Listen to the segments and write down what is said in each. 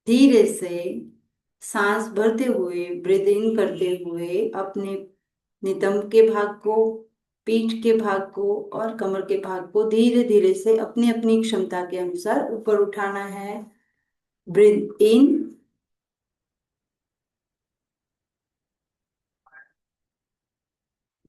धीरे से सांस भरते हुए ब्रीद इन करते हुए अपने नितंब के भाग को, पीठ के भाग को और कमर के भाग को धीरे धीरे से अपनी अपनी क्षमता के अनुसार ऊपर उठाना है। Breathe in.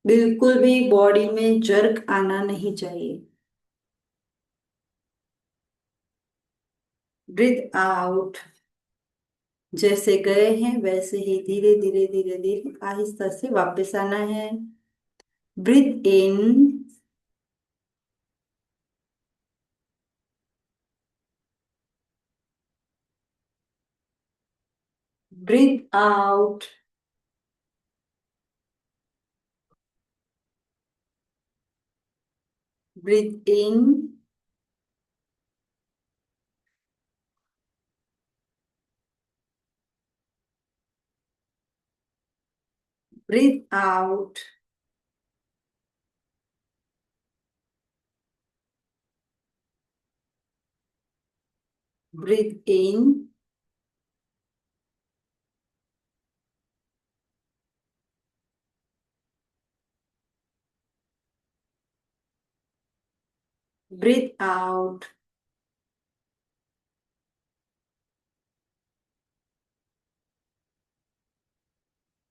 बिल्कुल भी बॉडी में जर्क आना नहीं चाहिए। Breathe out. जैसे गए हैं वैसे ही धीरे धीरे धीरे धीरे आहिस्ता से वापस आना है। Breathe in. Breathe out. Breathe in. Breathe out. Breathe in. Breathe out.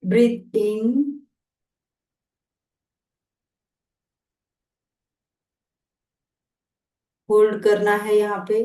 Breathe in. Hold करना है यहाँ पे।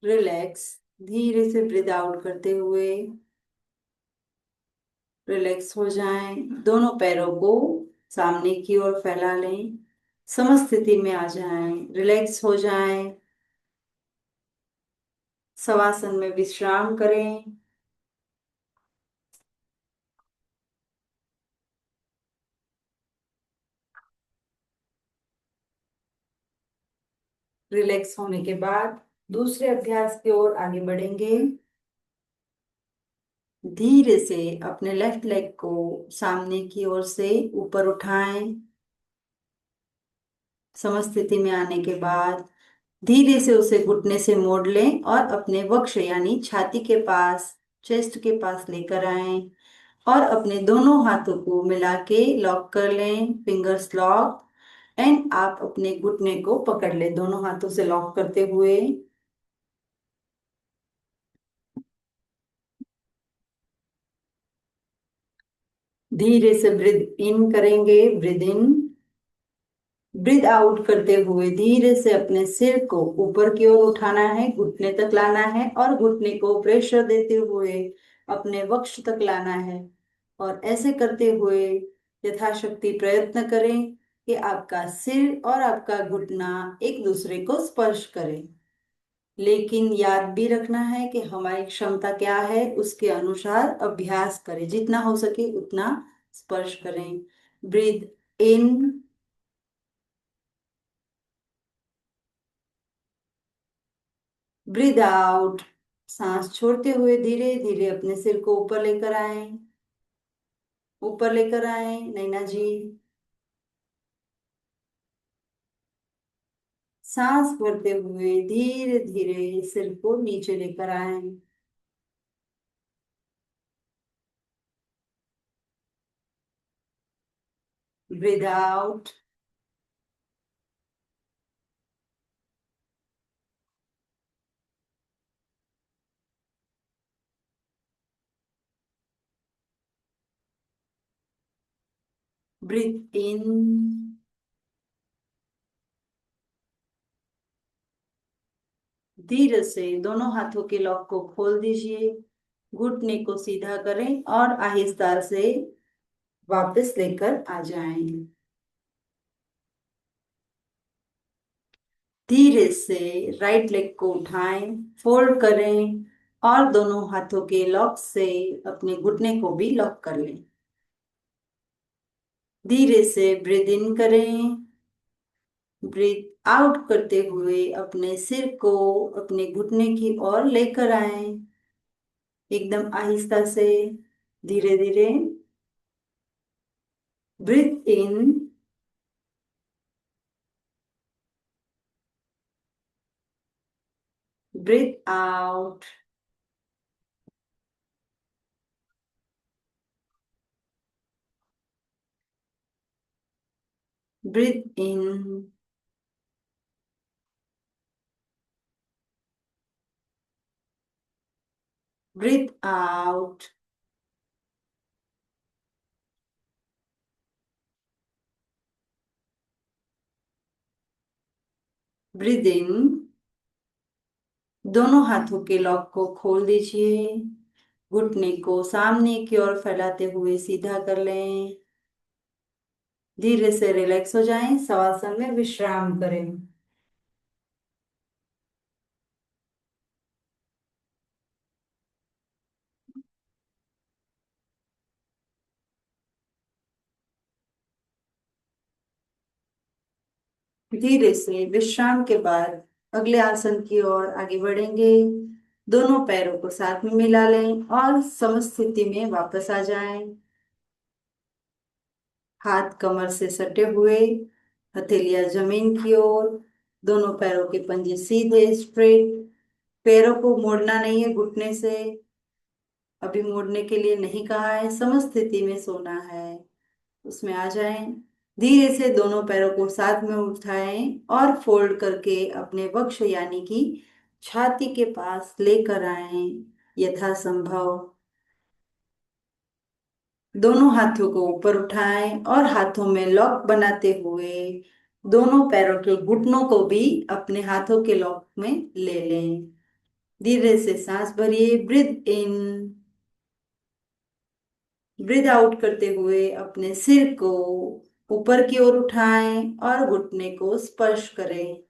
रिलैक्स। धीरे से ब्रीद आउट करते हुए रिलैक्स हो जाएं। दोनों पैरों को सामने की ओर फैला लें। समस्थिति में आ जाएं, रिलैक्स हो जाएं। शवासन में विश्राम करें। रिलैक्स होने के बाद दूसरे अभ्यास की ओर आगे बढ़ेंगे। धीरे से अपने लेफ्ट लेग को सामने की ओर से ऊपर उठाएं। समस्थिति में आने के बाद धीरे से उसे घुटने से मोड़ लें और अपने वक्ष यानी छाती के पास, चेस्ट के पास लेकर आएं और अपने दोनों हाथों को मिला के लॉक कर लें, फिंगर्स लॉक। एंड आप अपने घुटने को पकड़ लें दोनों हाथों से लॉक करते हुए। धीरे से ब्रीद इन करेंगे, ब्रीद इन। ब्रीद आउट करते हुए धीरे से अपने सिर को ऊपर की ओर उठाना है, घुटने तक लाना है और घुटने को प्रेशर देते हुए अपने वक्ष तक लाना है। और ऐसे करते हुए यथाशक्ति प्रयत्न करें कि आपका सिर और आपका घुटना एक दूसरे को स्पर्श करें। लेकिन याद भी रखना है कि हमारी क्षमता क्या है उसके अनुसार अभ्यास करें, जितना हो सके उतना स्पर्श करें। Breathe in. Breathe out. सांस छोड़ते हुए धीरे धीरे अपने सिर को ऊपर लेकर आए, ऊपर लेकर आए नैना जी। सांस भरते हुए धीरे धीरे सिर को नीचे लेकर आए। Breathe out. Breathe in. धीरे से दोनों हाथों के लॉक को खोल दीजिए, घुटने को सीधा करें और आहिस्ता से वापस लेकर आ जाएं। धीरे से राइट लेग को उठाएं, फोल्ड करें और दोनों हाथों के लॉक से अपने घुटने को भी लॉक कर लें। धीरे से ब्रीद इन करें, ब्रीथ आउट करते हुए अपने सिर को अपने घुटने की ओर लेकर आए, एकदम आहिस्ता से, धीरे धीरे। Breathe in, breathe out, breathe in, breathe out, breathe in. दोनों हाथों के लॉक को खोल दीजिए, घुटने को सामने की ओर फैलाते हुए सीधा कर लें, धीरे से रिलैक्स हो जाएं, शवासन में विश्राम करें। धीरे से विश्राम के बाद अगले आसन की ओर आगे बढ़ेंगे। दोनों पैरों को साथ में मिला लें और समस्थिति में वापस आ जाएं। हाथ कमर से सटे हुए, हथेलियां जमीन की ओर, दोनों पैरों के पंजे सीधे स्ट्रेट। पैरों को मोड़ना नहीं है घुटने से, अभी मोड़ने के लिए नहीं कहा है, समस्थिति में सोना है, उसमें आ जाएं। धीरे से दोनों पैरों को साथ में उठाएं और फोल्ड करके अपने वक्ष यानी कि छाती के पास लेकर आएं, यथासंभव। दोनों हाथों को ऊपर उठाएं और हाथों में लॉक बनाते हुए दोनों पैरों के घुटनों को भी अपने हाथों के लॉक में ले लें। धीरे से सांस भरिए, ब्रीथ इन, ब्रीथ आउट करते हुए अपने सिर को ऊपर की ओर उठाएं और घुटने को स्पर्श करें।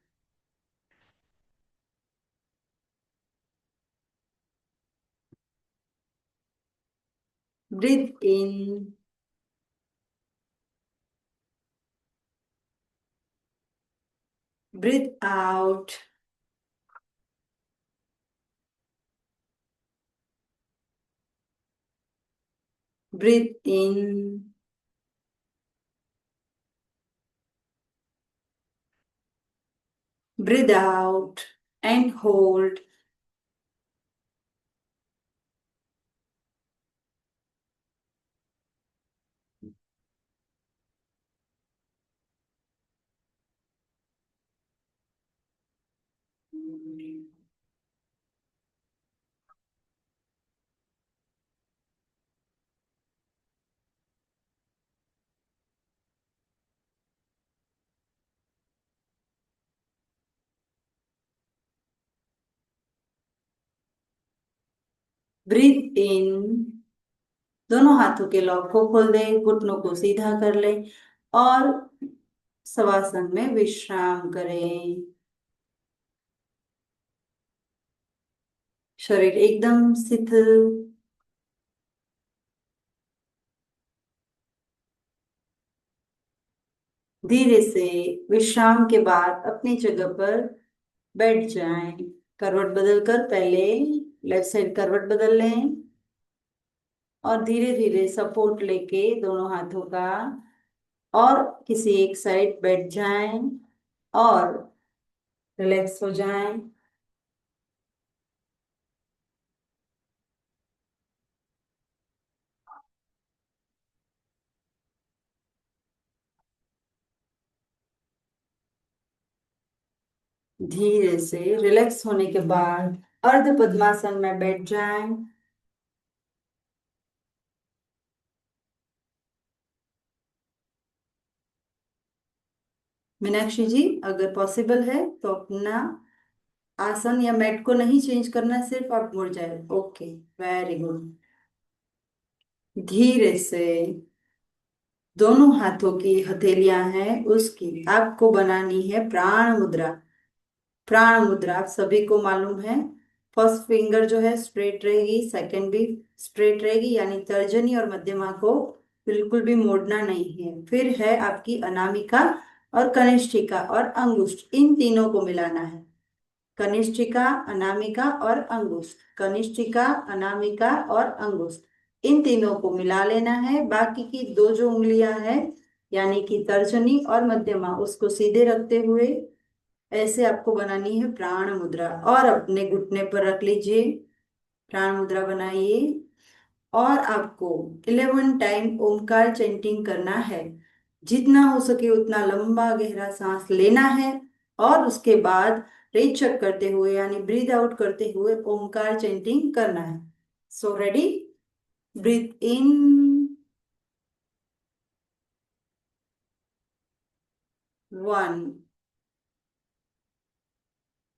Breathe in, breathe out, breathe in, breathe out and hold. Breathe in, दोनों हाथों के लॉक को खोल दें, घुटनों को सीधा कर लें और शवासन में विश्राम करें। शरीर एकदम शिथिल। धीरे से विश्राम के बाद अपनी जगह पर बैठ जाएं। करवट बदलकर पहले लेफ्ट साइड करवट बदल लें और धीरे धीरे सपोर्ट लेके दोनों हाथों का और किसी एक साइड बैठ जाएं और रिलैक्स हो जाएं। धीरे से रिलैक्स होने के बाद अर्ध पद्मासन में बैठ जाएं। मीनाक्षी जी, अगर पॉसिबल है तो अपना आसन या मैट को नहीं चेंज करना, सिर्फ आप मुड़ जाए। Okay, very good. धीरे से दोनों हाथों की हथेलियां हैं उसकी आपको बनानी है प्राण मुद्रा। प्राण मुद्रा आप सभी को मालूम है। फर्स्ट फिंगर जो है स्ट्रेट रहेगी, सेकंड भी स्ट्रेट रहेगी, यानी तर्जनी और मध्यमा को बिल्कुल भी मोड़ना नहीं है। फिर है आपकी अनामिका और कनिष्ठिका और अंगुष्ठ इन तीनों को मिलाना है। कनिष्ठिका, अनामिका और अंगुष्ठ, कनिष्ठिका, अनामिका और अंगुष्ठ इन तीनों को मिला लेना है। बाकी की दो जो उंगलियां हैं, यानी कि तर्जनी और मध्यमा, उसको सीधे रखते हुए ऐसे आपको बनानी है प्राण मुद्रा, और अपने घुटने पर रख लीजिए। प्राण मुद्रा बनाइए और आपको 11 टाइम ओमकार चैंटिंग करना है। जितना हो सके उतना लंबा गहरा सांस लेना है और उसके बाद रेचक करते हुए यानी ब्रीद आउट करते हुए ओमकार चैंटिंग करना है। सो रेडी, ब्रीथ इन, 1,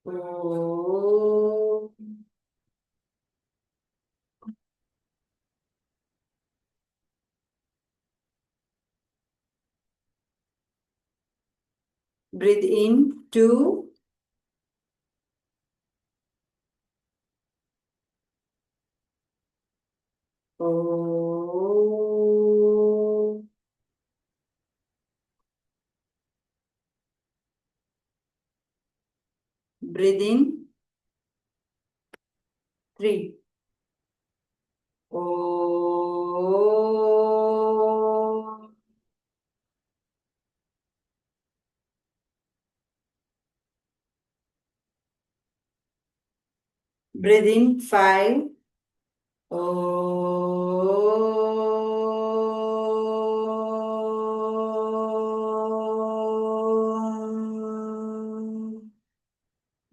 ओ, ब्रीथ इन, 2, ओ, ब्रीथ इन, 3, ओ, ब्रीथ इन, 5, ओ,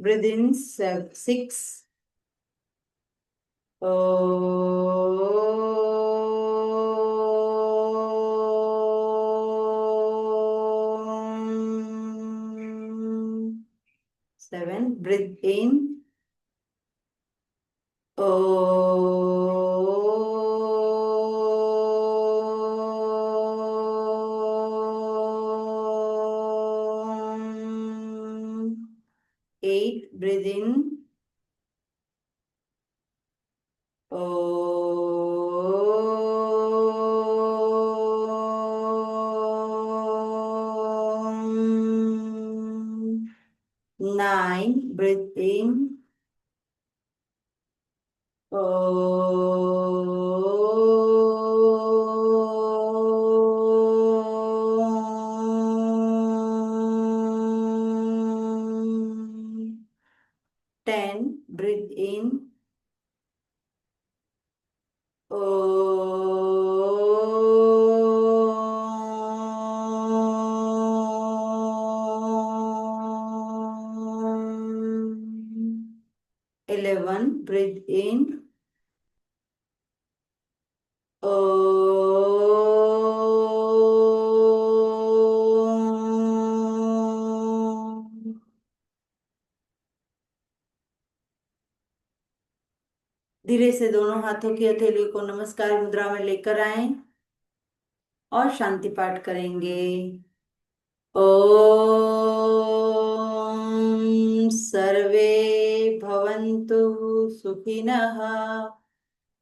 ब्रीथ इन, 6, ओ, 7, ब्रीथ इन, ओ, 8, breathe in, ओ, 9, breathe in, ओ, 10, breathe in, ओ, eleven, breathe in, ओ, धीरे से दोनों हाथों की हथेली को नमस्कार मुद्रा में लेकर आए और शांति पाठ करेंगे। ओम सर्वे भवन्तु सुखिनः,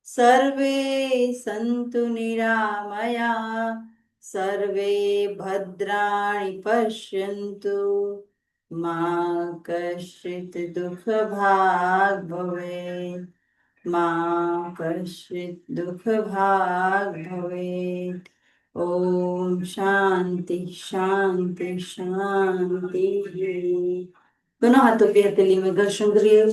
सर्वे सन्तु निरामया, सर्वे भद्राणि पश्यन्तु, मा कश्चित् दुःखभाग् भवेत्, मा कश्चित् दुःखभाग् भवेत्। ओम शांति शांति शांति। दोनों हाथों की हथेली में घर्षण करिए।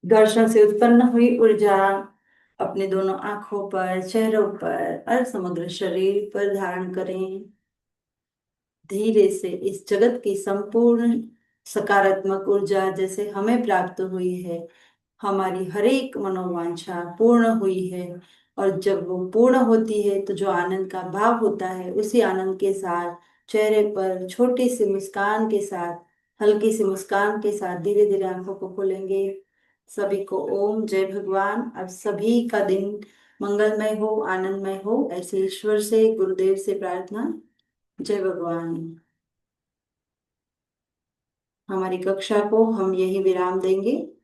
घर्षण से उत्पन्न हुई ऊर्जा अपने दोनों आंखों पर, चेहरों पर और समग्र शरीर पर धारण करें। धीरे से इस जगत की संपूर्ण सकारात्मक ऊर्जा जैसे हमें प्राप्त हुई है, हमारी हर एक मनोवांछा पूर्ण हुई है, और जब वो पूर्ण होती है तो जो आनंद का भाव होता है, उसी आनंद के साथ चेहरे पर छोटी सी मुस्कान के साथ, हल्की सी मुस्कान के साथ धीरे धीरे आंखों को खोलेंगे। सभी को ओम जय भगवान। अब सभी का दिन मंगलमय हो, आनंदमय हो, ऐसे ईश्वर से, गुरुदेव से प्रार्थना। जय भगवान। हमारी कक्षा को हम यही विराम देंगे।